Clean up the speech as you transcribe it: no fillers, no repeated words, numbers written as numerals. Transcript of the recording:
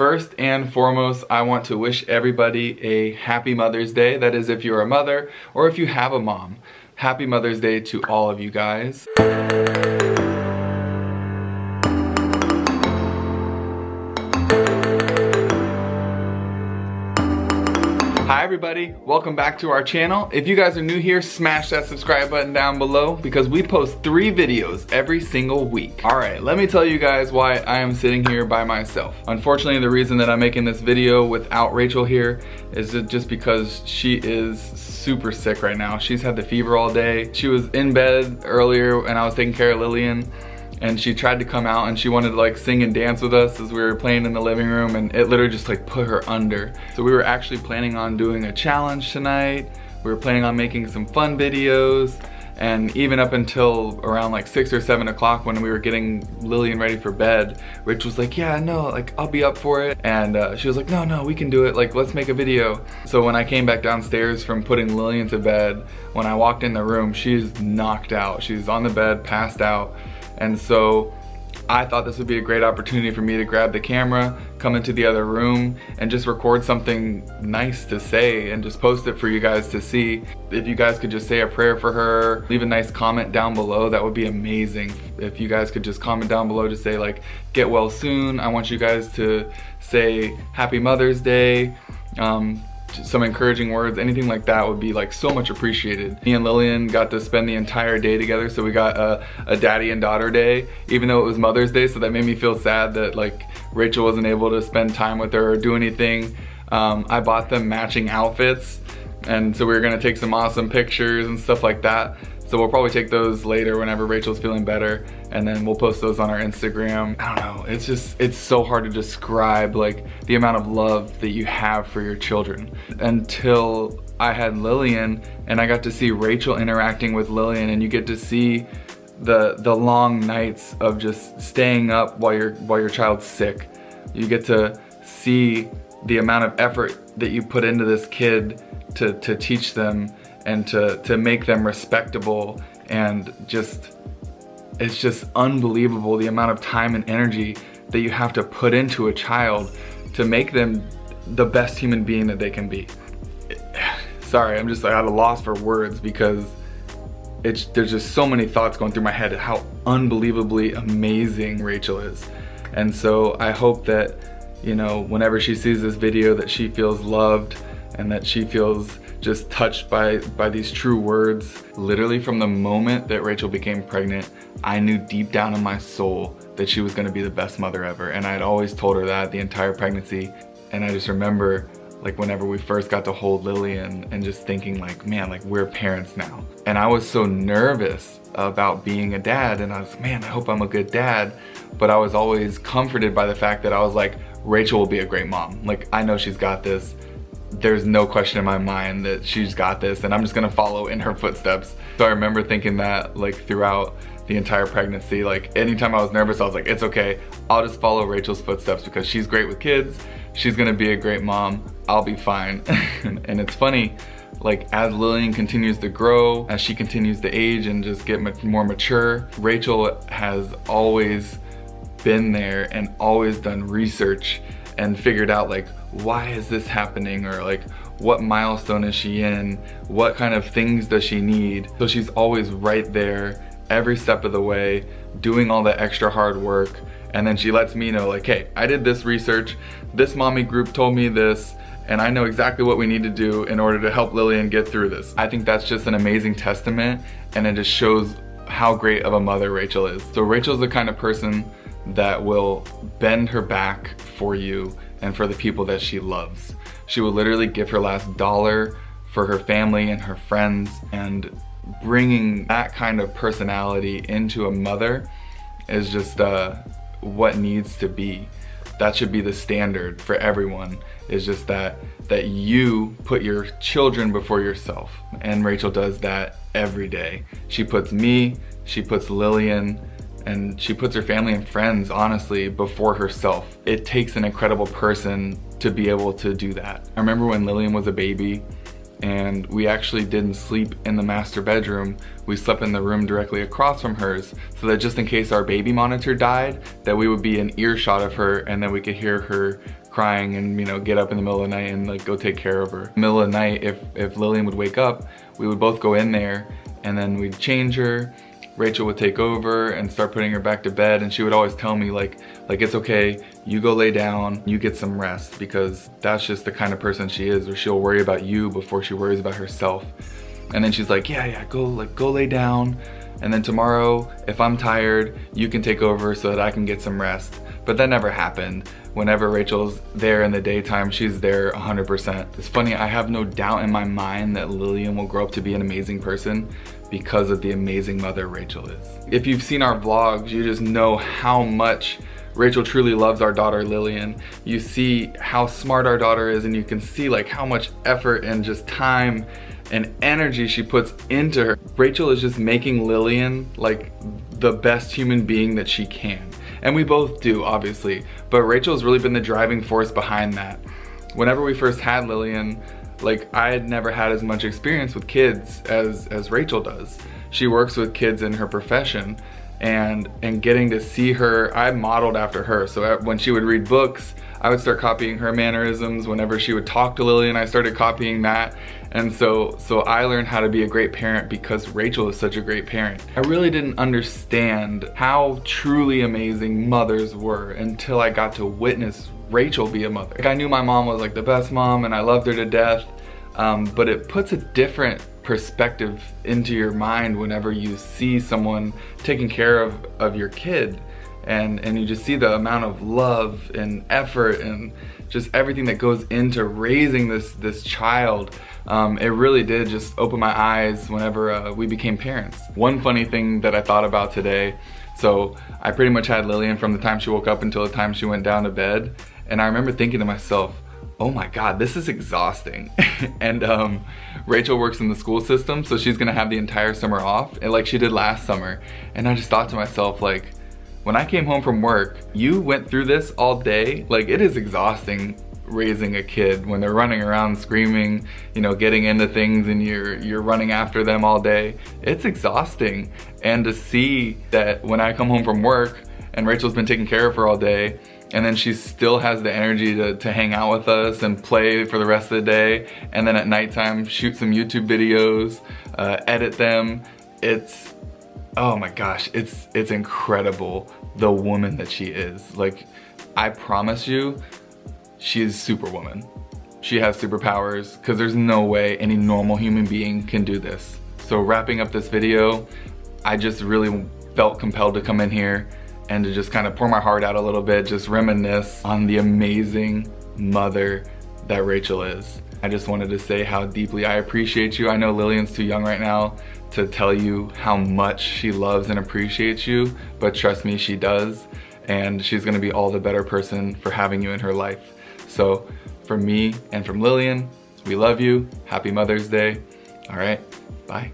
First and foremost, I want to wish everybody a happy Mother's Day. That is if you're a mother or if you have a mom. Happy Mother's Day to all of you guys. Hi everybody, welcome back to our channel. If you guys are new here, smash that subscribe button down below because we post 3 videos every single week. Alright, let me tell you guys why I am sitting here by myself. Unfortunately, the reason that I'm making this video without Rachel here is just because she is super sick right now. She's had the fever all day. She was in bed earlier and I was taking care of Lillian. And she tried to come out and she wanted to like sing and dance with us as we were playing in the living room, and it literally just like put her under. So we were actually planning on doing a challenge tonight. We were planning on making some fun videos, and even up until around like 6 or 7 o'clock when we were getting Lillian ready for bed, Rich was like, yeah, no, like I'll be up for it. And she was like, no, we can do it, like let's make a video. So when I came back downstairs from putting Lillian to bed, when I walked in the room, she's knocked out. She's on the bed, passed out. And so I thought this would be a great opportunity for me to grab the camera, come into the other room, and just record something nice to say and just post it for you guys to see. If you guys could just say a prayer for her, leave a nice comment down below, that would be amazing. If you guys could just comment down below to say like, get well soon. I want you guys to say Happy Mother's Day. Some encouraging words, anything like that would be like so much appreciated. Me and Lillian got to spend the entire day together, so we got a daddy and daughter day, even though it was Mother's Day, so that made me feel sad that like Rachel wasn't able to spend time with her or do anything. I bought them matching outfits, and so we were gonna take some awesome pictures and stuff like that. So we'll probably take those later whenever Rachel's feeling better, and then we'll post those on our Instagram. I don't know, it's so hard to describe like the amount of love that you have for your children. Until I had Lillian and I got to see Rachel interacting with Lillian, and you get to see the long nights of just staying up while your child's sick. You get to see the amount of effort that you put into this kid to teach them and to make them respectable, and it's just unbelievable the amount of time and energy that you have to put into a child to make them the best human being that they can be. Sorry, I'm just like at a loss for words because there's just so many thoughts going through my head how unbelievably amazing Rachel is. And so I hope that, you know, whenever she sees this video, that she feels loved and that she feels just touched by these true words. Literally from the moment that Rachel became pregnant, I knew deep down in my soul that she was gonna be the best mother ever. And I'd always told her that the entire pregnancy. And I just remember like whenever we first got to hold Lillian and just thinking like, man, like we're parents now. And I was so nervous about being a dad, and I was, man, I hope I'm a good dad. But I was always comforted by the fact that I was like, Rachel will be a great mom. Like I know she's got this. There's no question in my mind that she's got this, and I'm just gonna follow in her footsteps. So I remember thinking that like throughout the entire pregnancy, like anytime I was nervous, I was like, it's okay, I'll just follow Rachel's footsteps because she's great with kids, she's gonna be a great mom, I'll be fine. And it's funny, like as Lillian continues to grow, as she continues to age and just get more mature, Rachel has always been there and always done research and figured out like, why is this happening, or like what milestone is she in, what kind of things does she need. So she's always right there every step of the way doing all the extra hard work, and then she lets me know like, hey, I did this research, this mommy group told me this, and I know exactly what we need to do in order to help Lillian get through this. I think that's just an amazing testament, and it just shows how great of a mother Rachel is. So Rachel's the kind of person that will bend her back for you and for the people that she loves. She will literally give her last dollar for her family and her friends, and bringing that kind of personality into a mother is just what needs to be. That should be the standard for everyone, is just that you put your children before yourself. And Rachel does that every day. She puts me, she puts Lillian, and she puts her family and friends, honestly, before herself. It takes an incredible person to be able to do that. I remember when Lillian was a baby and we actually didn't sleep in the master bedroom. We slept in the room directly across from hers, so that just in case our baby monitor died, that we would be in earshot of her and then we could hear her crying and, you know, get up in the middle of the night and like go take care of her. Middle of the night, if Lillian would wake up, we would both go in there and then we'd change her. Rachael would take over and start putting her back to bed, and she would always tell me like it's okay, you go lay down, you get some rest, because that's just the kind of person she is, where she'll worry about you before she worries about herself. And then she's like, yeah, go lay down, and then tomorrow if I'm tired, you can take over so that I can get some rest. But that never happened. Whenever Rachel's there in the daytime, she's there 100%. It's funny, I have no doubt in my mind that Lillian will grow up to be an amazing person because of the amazing mother Rachael is. If you've seen our vlogs, you just know how much Rachael truly loves our daughter Lillian. You see how smart our daughter is, and you can see like how much effort and just time and energy she puts into her. Rachael is just making Lillian like the best human being that she can. And we both do, obviously, but Rachael has really been the driving force behind that. Whenever we first had Lillian, like, I had never had as much experience with kids as Rachael does. She works with kids in her profession, and getting to see her, I modeled after her. So when she would read books, I would start copying her mannerisms. Whenever she would talk to Lillian, I started copying that. And so I learned how to be a great parent because Rachael is such a great parent. I really didn't understand how truly amazing mothers were until I got to witness Rachael be a mother. Like, I knew my mom was like the best mom and I loved her to death, but it puts a different perspective into your mind whenever you see someone taking care of your kid, and you just see the amount of love and effort and just everything that goes into raising this child. It really did just open my eyes whenever we became parents. One funny thing that I thought about today, so I pretty much had Lillian from the time she woke up until the time she went down to bed, and I remember thinking to myself, oh my God, this is exhausting. And Rachael works in the school system, so she's gonna have the entire summer off, and like she did last summer. And I just thought to myself, like, when I came home from work, you went through this all day. Like, it is exhausting raising a kid when they're running around screaming, you know, getting into things, and you're running after them all day. It's exhausting. And to see that when I come home from work and Rachel's been taking care of her all day, and then she still has the energy to hang out with us and play for the rest of the day, and then at nighttime shoot some YouTube videos, edit them. It's, oh my gosh, it's incredible, the woman that she is. Like, I promise you, she is Superwoman. She has superpowers, because there's no way any normal human being can do this. So wrapping up this video, I just really felt compelled to come in here and to just kind of pour my heart out a little bit, just reminisce on the amazing mother that Rachael is. I just wanted to say how deeply I appreciate you. I know Lillian's too young right now to tell you how much she loves and appreciates you, but trust me, she does. And she's gonna be all the better person for having you in her life. So from me and from Lillian, we love you. Happy Mother's Day. All right, bye.